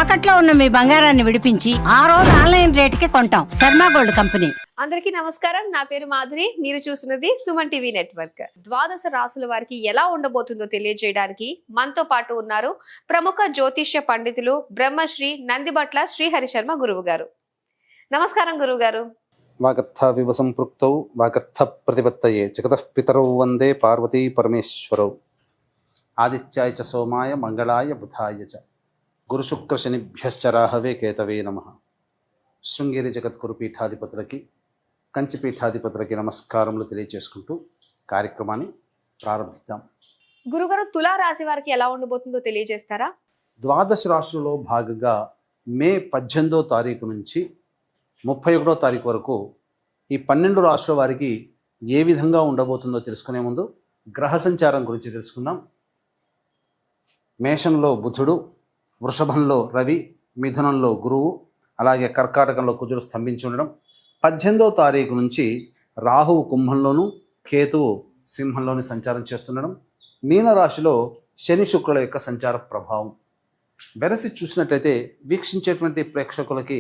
తాకట్లో ఉన్న మీ బంగారాన్ని విడిపించి ఆ రోజు ఆన్లైన్ రేటుకి కొంటాం. Sharma gold company. అందరికీ నమస్కారం. నా పేరు మాధురి. మీరు చూస్తున్నది సుమన్ టీవీ నెట్వర్క్. ద్వాదశ రాసుల వారికి ఎలా ఉండబోతుందో తెలియజేయడానికి మనతో పాటు ఉన్నారు ప్రముఖ జ్యోతిష్య పండితులు బ్రహ్మశ్రీ నందిబట్ల శ్రీహరి శర్మ గురువు గారు. నమస్కారం గురువు గారు. వాగర్థ వివ సంపృక్తౌ వాగర్థ ప్రతిపత్తయే జగతః పితరౌ వందే పార్వతీ పరమేశ్వరౌ. ఆదిత్యాయ చ సోమాయ మంగళాయ బుధాయ చ గురు శుక్ర శనిభ్యశ్చ రాహవే కేతవే నమః. శృంగేరి జగద్గురు పీఠాధిపతులకి కంచి పీఠాధిపతులకి నమస్కారములు తెలియజేసుకుంటూ కార్యక్రమాన్ని ప్రారంభిద్దాం. గురుగారు, తులా రాశి వారికి ఎలా ఉండబోతుందో తెలియజేస్తారా? ద్వాదశ రాశులలో భాగంగా మే 18వ తారీఖు నుంచి 31వ తారీఖు వరకు ఈ 12 రాశుల వారికి ఏ విధంగా ఉండబోతుందో తెలుసుకునే ముందు గ్రహ సంచారం గురించి తెలుసుకుందాం. మేషంలో బుధుడు, వృషభంలో రవి, మిథునంలో గురువు, అలాగే కర్కాటకంలో కుజుడు స్తంభించి ఉండడం. 18వ తారీఖు నుంచి రాహువు కుంభంలోను, కేతువు సింహంలోని సంచారం చేస్తుండడం. మీనరాశిలో శని శుక్రుల యొక్క సంచార ప్రభావం వెరసి చూసినట్లయితే వీక్షించేటువంటి ప్రేక్షకులకి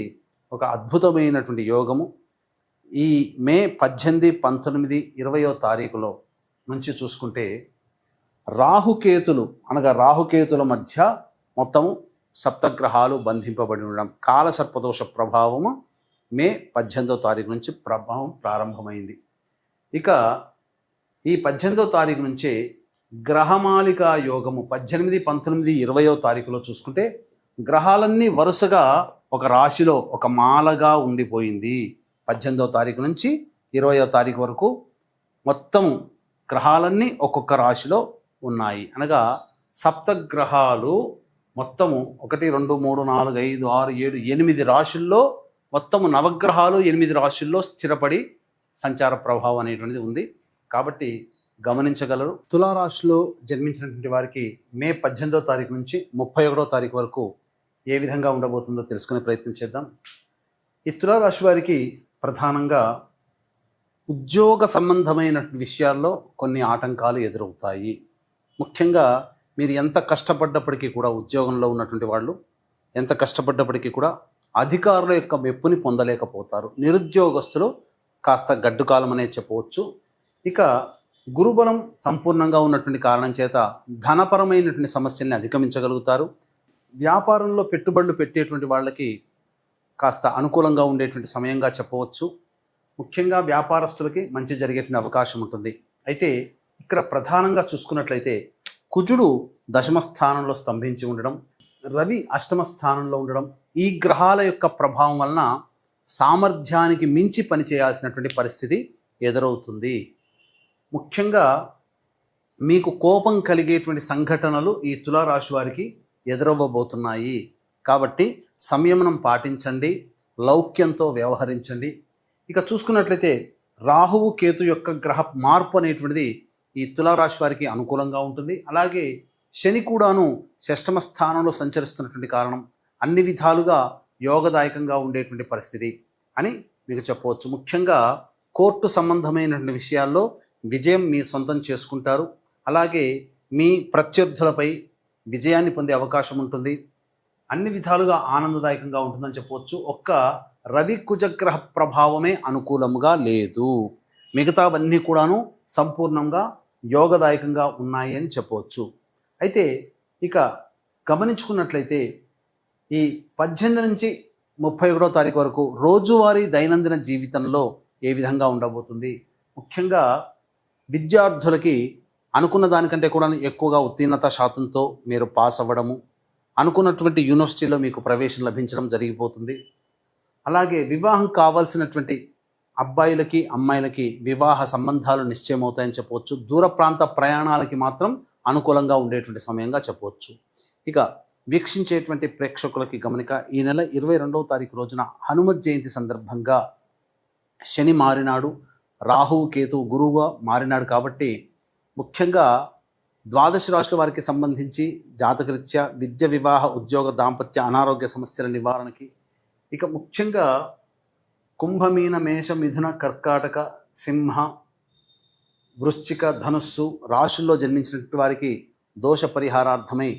ఒక అద్భుతమైనటువంటి యోగము ఈ మే 18, 19, 20వ తారీఖులో నుంచి చూసుకుంటే రాహుకేతులు అనగా రాహుకేతుల మధ్య మొత్తము సప్తగ్రహాలు బంధింపబడి ఉండడం, కాలసర్పదోష ప్రభావము మే 18వ తారీఖు నుంచి ప్రభావం ప్రారంభమైంది. ఇక ఈ 18వ తారీఖు నుంచే గ్రహమాలికా యోగము 18, 19, 20వ తారీఖులో చూసుకుంటే గ్రహాలన్నీ వరుసగా ఒక రాశిలో ఒక మాలగా ఉండిపోయింది. 18వ తారీఖు నుంచి 20వ తారీఖు వరకు మొత్తం గ్రహాలన్నీ ఒక్కొక్క రాశిలో ఉన్నాయి. అనగా సప్తగ్రహాలు మొత్తము 1, 2, 3, 4, 5, 6, 7, 8 రాశుల్లో మొత్తము నవగ్రహాలు 8 రాశుల్లో స్థిరపడి సంచార ప్రభావం అనేటువంటిది ఉంది. కాబట్టి గమనించగలరు. తులారాశిలో జన్మించినటువంటి వారికి మే 18వ తారీఖు నుంచి 31వ తారీఖు వరకు ఏ విధంగా ఉండబోతుందో తెలుసుకునే ప్రయత్నం చేద్దాం. ఈ తులారాశి వారికి ప్రధానంగా ఉద్యోగ సంబంధమైన విషయాల్లో కొన్ని ఆటంకాలు ఎదురవుతాయి. ముఖ్యంగా మీరు ఎంత కష్టపడ్డప్పటికీ కూడా, ఉద్యోగంలో ఉన్నటువంటి వాళ్ళు ఎంత కష్టపడ్డప్పటికీ కూడా అధికారుల యొక్క మెప్పుని పొందలేకపోతారు. నిరుద్యోగస్తులు కాస్త గడ్డు కాలం అనే చెప్పవచ్చు. ఇక గురుబలం సంపూర్ణంగా ఉన్నటువంటి కారణం చేత ధనపరమైనటువంటి సమస్యల్ని అధిగమించగలుగుతారు. వ్యాపారంలో పెట్టుబడులు పెట్టేటువంటి వాళ్ళకి కాస్త అనుకూలంగా ఉండేటువంటి సమయంగా చెప్పవచ్చు. ముఖ్యంగా వ్యాపారస్తులకి మంచి జరిగేటువంటి అవకాశం ఉంటుంది. అయితే ఇక్కడ ప్రధానంగా చూసుకున్నట్లయితే కుజుడు దశమ స్థానంలో స్తంభించి ఉండడం, రవి అష్టమ స్థానంలో ఉండడం, ఈ గ్రహాల యొక్క ప్రభావం వలన సామర్థ్యానికి మించి పనిచేయాల్సినటువంటి పరిస్థితి ఎదురవుతుంది. ముఖ్యంగా మీకు కోపం కలిగేటువంటి సంఘటనలు ఈ తులారాశి వారికి ఎదురవ్వబోతున్నాయి. కాబట్టి సంయమనం పాటించండి, లౌక్యంతో వ్యవహరించండి. ఇక చూసుకున్నట్లయితే రాహువు కేతు యొక్క గ్రహ మార్పు అనేటువంటిది ఈ తులారాశి వారికి అనుకూలంగా ఉంటుంది. అలాగే శని కూడాను షష్టమ స్థానంలో సంచరిస్తున్నటువంటి కారణం అన్ని విధాలుగా యోగదాయకంగా ఉండేటువంటి పరిస్థితి అని మీకు చెప్పవచ్చు. ముఖ్యంగా కోర్టు సంబంధమైనటువంటి విషయాల్లో విజయం మీ సొంతం చేసుకుంటారు. అలాగే మీ ప్రత్యర్థులపై విజయాన్ని పొందే అవకాశం ఉంటుంది. అన్ని విధాలుగా ఆనందదాయకంగా ఉంటుందని చెప్పవచ్చు. ఒక్క రవి కుజగ్రహ ప్రభావమే అనుకూలంగా లేదు, మిగతావన్నీ కూడాను సంపూర్ణంగా యోగదాయకంగా ఉన్నాయి అని చెప్పవచ్చు. అయితే ఇక గమనించుకున్నట్లయితే ఈ 18 నుంచి 31వ తారీఖు వరకు రోజువారీ దైనందిన జీవితంలో ఏ విధంగా ఉండబోతుంది. ముఖ్యంగా విద్యార్థులకి అనుకున్న దానికంటే కూడా ఎక్కువగా ఉత్తీర్ణత శాతంతో మీరు పాస్ అవ్వడము, అనుకున్నటువంటి యూనివర్సిటీలో మీకు ప్రవేశం లభించడం జరిగిపోతుంది. అలాగే వివాహం కావాల్సినటువంటి అబ్బాయిలకి అమ్మాయిలకి వివాహ సంబంధాలు నిశ్చయమవుతాయని చెప్పవచ్చు. దూర ప్రాంత ప్రయాణాలకి మాత్రం అనుకూలంగా ఉండేటువంటి సమయంగా చెప్పవచ్చు. ఇక వీక్షించేటువంటి ప్రేక్షకులకి గమనిక, ఈ నెల 22వ తారీఖు రోజున హనుమత్ జయంతి సందర్భంగా శని మారినాడు, రాహువు కేతువు గురువుగా మారినాడు. కాబట్టి ముఖ్యంగా ద్వాదశ రాశుల వారికి సంబంధించి జాతకరీత్యా విద్య, వివాహ, ఉద్యోగ, దాంపత్య, అనారోగ్య సమస్యల నివారణకి, ఇక ముఖ్యంగా కుంభమీన, మేష, మిథున, కర్కాటక, సింహ, వృశ్చిక, ధనుస్సు రాశుల్లో జన్మించినటువంటి వారికి దోష పరిహారార్థమై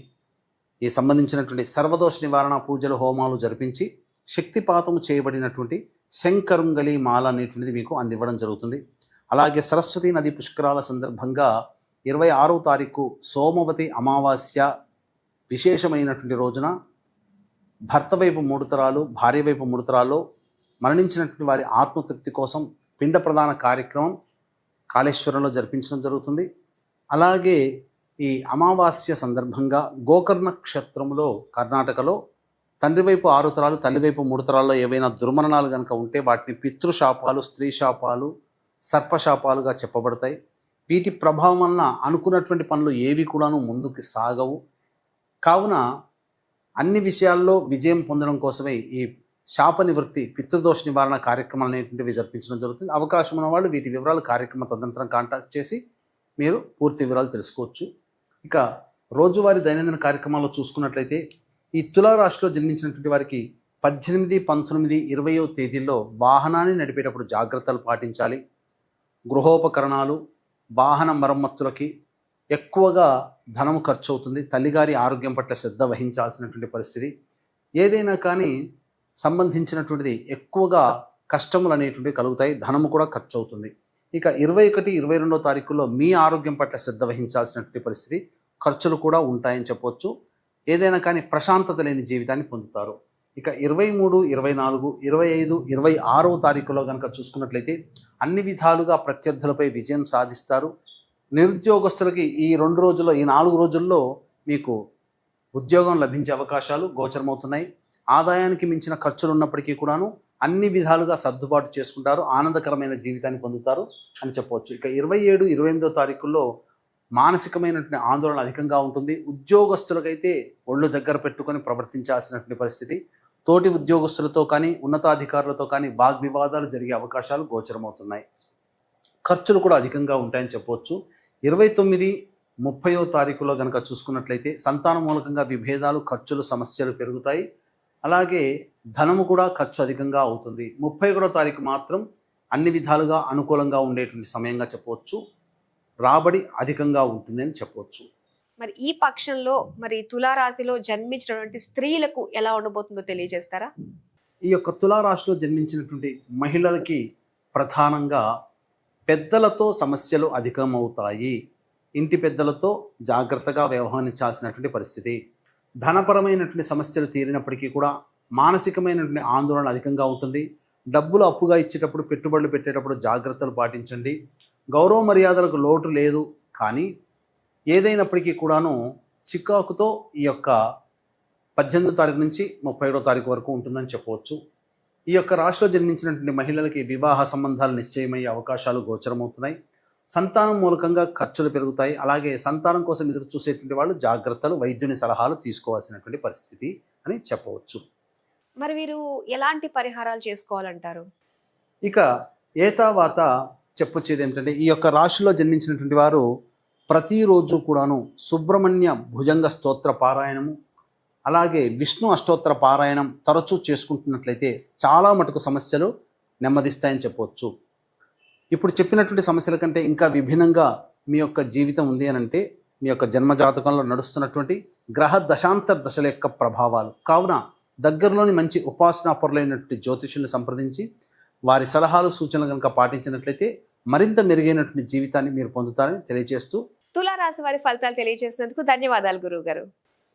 ఈ సంబంధించినటువంటి సర్వదోష నివారణ పూజలు హోమాలు జరిపించి శక్తిపాతము చేయబడినటువంటి శంకరుంగలి మాల అనేటువంటిది మీకు అందివ్వడం జరుగుతుంది. అలాగే సరస్వతి నది పుష్కరాల సందర్భంగా 26వ తారీఖు సోమవతి అమావాస్య విశేషమైనటువంటి రోజున భర్త వైపు 3 తరాలు, భార్య వైపు 3 తరాల్లో మరణించినటువంటి వారి ఆత్మతృప్తి కోసం పిండ ప్రదాన కార్యక్రమం కాళేశ్వరంలో జరిపించడం జరుగుతుంది. అలాగే ఈ అమావాస్య సందర్భంగా గోకర్ణ క్షేత్రంలో కర్ణాటకలో తండ్రి వైపు 6 తరాలు, తల్లి వైపు 3 తరాల్లో ఏవైనా దుర్మరణాలు కనుక ఉంటే వాటిని పితృశాపాలు, స్త్రీ శాపాలు, సర్పశాపాలుగా చెప్పబడతాయి. వీటి ప్రభావం వలన అనుకున్నటువంటి పనులు ఏవి కూడాను ముందుకు సాగవు. కావున అన్ని విషయాల్లో విజయం పొందడం కోసమే ఈ శాప నివృత్తి, పితృదోష నివారణ కార్యక్రమాలు అనేటువంటివి జరిపించడం జరుగుతుంది. అవకాశం ఉన్న వాళ్ళు వీటి వివరాలు కార్యక్రమ తదనంతరం కాంటాక్ట్ చేసి మీరు పూర్తి వివరాలు తెలుసుకోవచ్చు. ఇక రోజువారీ దైనందిన కార్యక్రమాల్లో చూసుకున్నట్లయితే ఈ తులారాశిలో జన్మించినటువంటి వారికి 18, 19, 20వ తేదీల్లో వాహనాన్ని నడిపేటప్పుడు జాగ్రత్తలు పాటించాలి. గృహోపకరణాలు, వాహన మరమ్మతులకి ఎక్కువగా ధనము ఖర్చు అవుతుంది. తల్లిగారి ఆరోగ్యం పట్ల శ్రద్ధ వహించాల్సినటువంటి పరిస్థితి. ఏదైనా కానీ సంబంధించినటువంటిది ఎక్కువగా కష్టములు అనేటువంటివి కలుగుతాయి, ధనము కూడా ఖర్చు అవుతుంది. ఇక 21, 22వ తారీఖుల్లో మీ ఆరోగ్యం పట్ల శ్రద్ధ వహించాల్సినటువంటి పరిస్థితి, ఖర్చులు కూడా ఉంటాయని చెప్పవచ్చు. ఏదైనా కానీ ప్రశాంతత లేని జీవితాన్ని పొందుతారు. ఇక 23, 24, 25, 26వ తారీఖులో కనుక చూసుకున్నట్లయితే అన్ని విధాలుగా ప్రత్యర్థులపై విజయం సాధిస్తారు. నిరుద్యోగస్తులకి ఈ 2 రోజుల్లో, ఈ 4 రోజుల్లో మీకు ఉద్యోగం లభించే అవకాశాలు గోచరమవుతున్నాయి. ఆదాయానికి మించిన ఖర్చులు ఉన్నప్పటికీ కూడాను అన్ని విధాలుగా సర్దుబాటు చేసుకుంటారు, ఆనందకరమైన జీవితాన్ని పొందుతారు అని చెప్పవచ్చు. ఇక 27, 28వ తారీఖుల్లో మానసికమైనటువంటి ఆందోళన అధికంగా ఉంటుంది. ఉద్యోగస్తులకైతే ఒళ్ళు దగ్గర పెట్టుకొని ప్రవర్తించాల్సినటువంటి పరిస్థితి. తోటి ఉద్యోగస్తులతో కానీ ఉన్నతాధికారులతో కానీ వాగ్వివాదాలు జరిగే అవకాశాలు గోచరమవుతున్నాయి. ఖర్చులు కూడా అధికంగా ఉంటాయని చెప్పవచ్చు. 29, 30వ తారీఖులో కనుక చూసుకున్నట్లయితే సంతాన మూలకంగా విభేదాలు, ఖర్చులు, సమస్యలు పెరుగుతాయి. అలాగే ధనము కూడా ఖర్చు అధికంగా అవుతుంది. 31వ తారీఖు మాత్రం అన్ని విధాలుగా అనుకూలంగా ఉండేటువంటి సమయంగా చెప్పవచ్చు. రాబడి అధికంగా ఉంటుందని చెప్పవచ్చు. మరి ఈ పక్షంలో మరి తులారాశిలో జన్మించినటువంటి స్త్రీలకు ఎలా ఉండబోతుందో తెలియజేస్తారా? ఈ యొక్క తులారాశిలో జన్మించినటువంటి మహిళలకి ప్రధానంగా పెద్దలతో సమస్యలు అధికమవుతాయి. ఇంటి పెద్దలతో జాగ్రత్తగా వ్యవహరించాల్సినటువంటి పరిస్థితి. ధనపరమైనటువంటి సమస్యలు తీరినప్పటికీ కూడా మానసికమైనటువంటి ఆందోళన అధికంగా ఉంటుంది. డబ్బులు అప్పుగా ఇచ్చేటప్పుడు, పెట్టుబడులు పెట్టేటప్పుడు జాగ్రత్తలు పాటించండి. గౌరవ మర్యాదలకు లోటు లేదు, కానీ ఏదైనప్పటికీ కూడాను చికాకుతో ఈ యొక్క 18వ తారీఖు నుంచి 31వ తారీఖు వరకు ఉంటుందని చెప్పవచ్చు. ఈ యొక్క రాశిలో జన్మించినటువంటి మహిళలకి వివాహ సంబంధాలు నిశ్చయమయ్యే అవకాశాలు గోచరమవుతున్నాయి. సంతానం మూలకంగా ఖర్చులు పెరుగుతాయి. అలాగే సంతానం కోసం ఎదురు చూసేటువంటి వాళ్ళు జాగ్రత్తలు, వైద్యుని సలహాలు తీసుకోవాల్సినటువంటి పరిస్థితి అని చెప్పవచ్చు. మరి వీరు ఎలాంటి పరిహారాలు చేసుకోవాలంటారు? ఇక ఏతావాత చెప్పొచ్చేది ఏమిటంటే, ఈ యొక్క రాశిలో జన్మించినటువంటి వారు ప్రతిరోజు కూడాను సుబ్రహ్మణ్య భుజంగ స్తోత్ర పారాయణము, అలాగే విష్ణు అష్టోత్తర పారాయణం తరచూ చేసుకుంటున్నట్లయితే చాలా మటుకు సమస్యలు నెమ్మదిస్తాయని చెప్పవచ్చు. ఇప్పుడు చెప్పినటువంటి సమస్యల కంటే ఇంకా విభిన్నంగా మీ యొక్క జీవితం ఉంది అని అంటే మీ యొక్క జన్మజాతకంలో నడుస్తున్నటువంటి గ్రహ దశాంతర దశల యొక్క ప్రభావాలు. కావున దగ్గరలోని మంచి ఉపాసనా పరులైనటువంటి జ్యోతిషుల్ని సంప్రదించి వారి సలహాలు, సూచనలు కనుక పాటించినట్లయితే మరింత మెరుగైనటువంటి జీవితాన్ని మీరు పొందుతారని తెలియజేస్తూ తులారాశి వారి ఫలితాలు తెలియజేసినందుకు ధన్యవాదాలు గురువు గారు.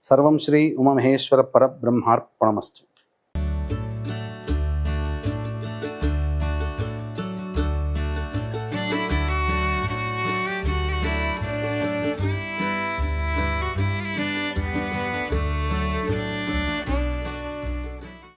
సర్వం శ్రీ ఉమామహేశ్వర పరబ్రహ్మార్పణమస్తు.